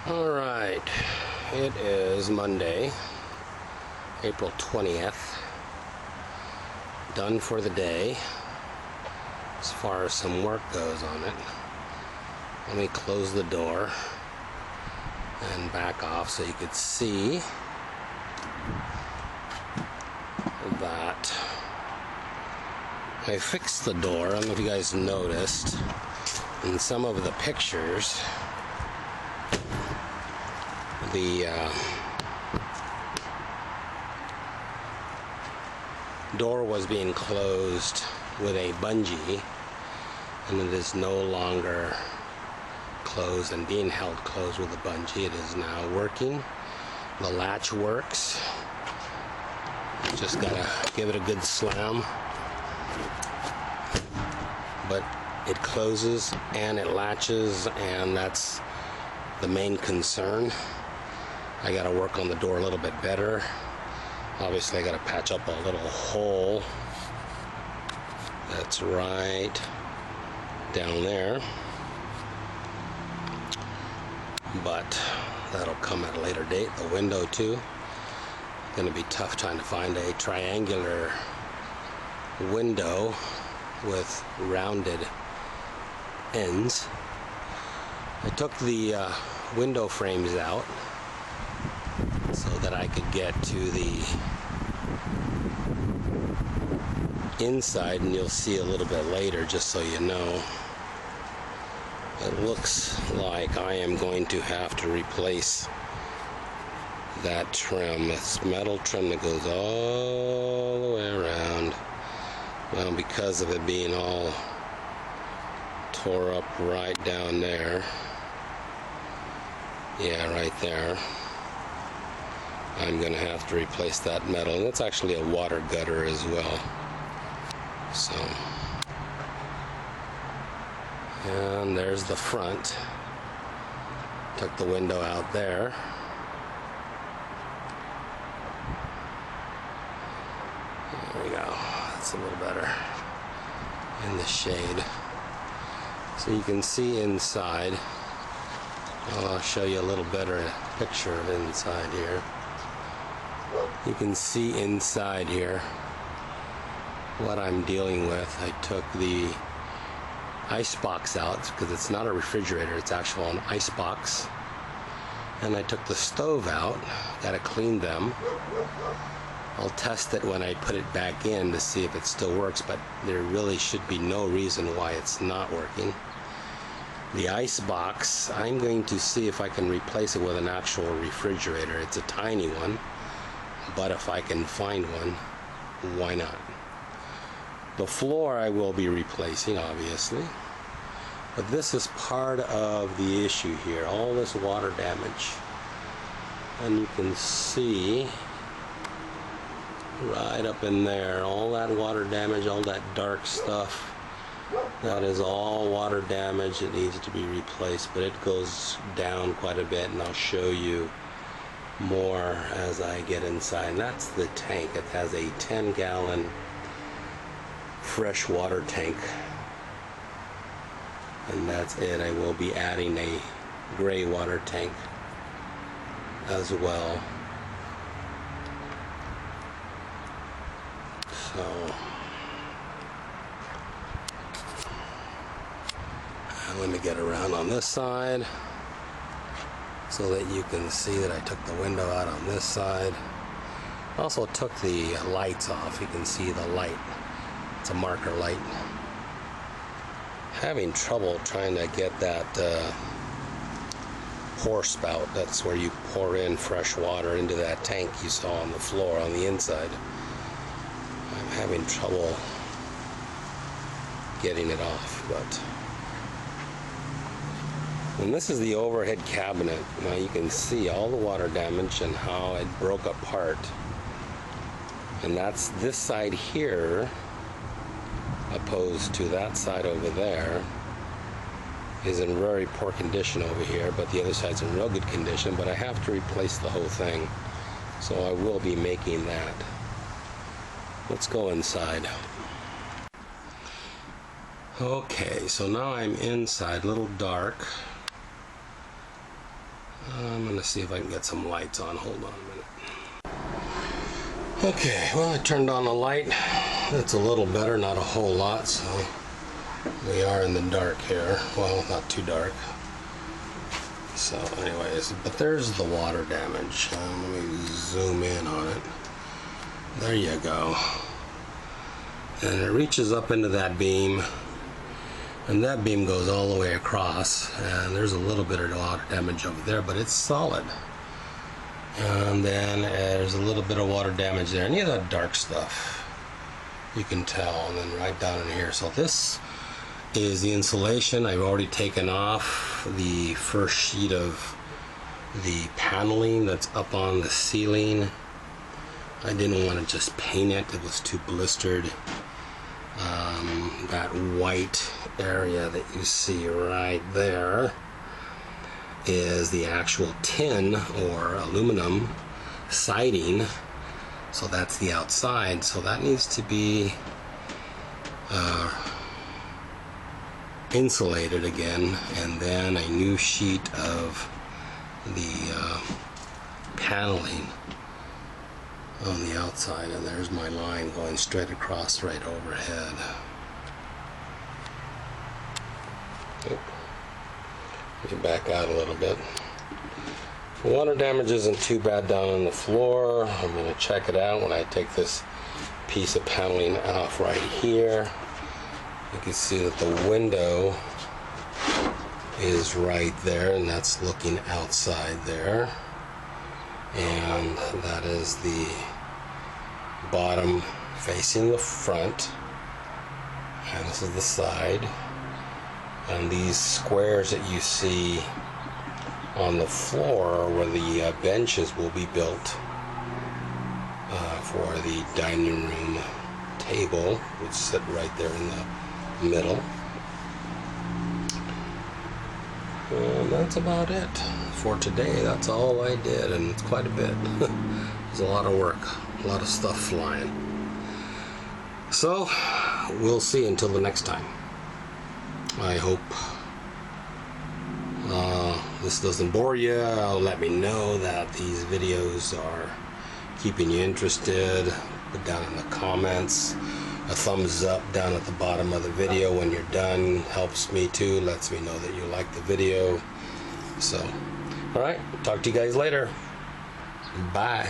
Alright, it is Monday, April 20th. Done for the day as far as some work goes on it. Let me close the door and back off so you could see that I fixed the door. I don't know if you guys noticed in some of the pictures the door was being closed with a bungee, and it is no longer closed and being held closed with a bungee. It is now working. The latch works. Just gotta give it a good slam, but it closes and it latches, and that's the main concern. I gotta work on the door a little bit better. Obviously I gotta patch up a little hole that's right down there, but that'll come at a later date. The window too, gonna be tough trying to find a triangular window with rounded ends. I took the window frames out so that I could get to the inside, and you'll see a little bit later, just so you know. It looks like I am going to have to replace that trim. It's metal trim that goes all the way around. Well, because of it being all tore up right down there. Yeah, right there. I'm going to have to replace that metal, and it's actually a water gutter as well. So, and there's the front. Took the window out there. There we go. That's a little better in the shade. So you can see inside. I'll show you a little better picture of inside here. You can see inside here what I'm dealing with. I took the ice box out because it's not a refrigerator, it's actually an ice box. And I took the stove out. Gotta clean them. I'll test it when I put it back in to see if it still works, but there really should be no reason why it's not working. The ice box, I'm going to see if I can replace it with an actual refrigerator. It's a tiny one, but if I can find one, why not? The floor I will be replacing, obviously, but this is part of the issue here, all this water damage. And you can see right up in there, all that water damage, all that dark stuff. That is all water damage. It needs to be replaced, but it goes down quite a bit, and I'll show you more as I get inside. And that's the tank. It has a 10-gallon fresh water tank, and that's it. I will be adding a gray water tank as well. So let me get around on this side so that you can see that I took the window out on this side. Also took the lights off. You can see the light. It's a marker light. Having trouble trying to get that pour spout. That's where you pour in fresh water into that tank you saw on the floor on the inside. I'm having trouble getting it off, but. And this is the overhead cabinet. Now you can see all the water damage and how it broke apart. And that's this side here, opposed to that side over there, is in very poor condition over here, but the other side's in real good condition. But I have to replace the whole thing, so I will be making that. Let's go inside. Okay, so now I'm inside, a little dark. I'm gonna see if I can get some lights on. Hold on a minute. Okay, well, I turned on the light. It's a little better, not a whole lot, so we are in the dark here. Well, not too dark. So anyways, but there's the water damage. Let me zoom in on it. There you go. And it reaches up into that beam, and that beam goes all the way across, and there's a little bit of water damage over there, but it's solid. And then there's a little bit of water damage there, and you know that dark stuff, you can tell. And then right down in here, so this is the insulation. I've already taken off the first sheet of the paneling that's up on the ceiling. I didn't want to just paint it, it was too blistered. That white area that you see right there is the actual tin or aluminum siding, so that's the outside, so that needs to be insulated again, and then a new sheet of the paneling on the outside. And there's my line going straight across right overhead. Let me back out a little bit. Water damage isn't too bad down on the floor. I'm going to check it out when I take this piece of paneling off right here. You can see that the window is right there, and that's looking outside there. And that is the bottom facing the front, and this is the side. And these squares that you see on the floor are where the benches will be built for the dining room table, which sit right there in the middle. And that's about it for today. That's all I did, and it's quite a bit. It's a lot of work, a lot of stuff flying. So we'll see until the next time. I hope this doesn't bore you. Let me know that these videos are keeping you interested. Put down in the comments. A thumbs up down at the bottom of the video when you're done helps me too, lets me know that you like the video. So, alright, talk to you guys later. Bye.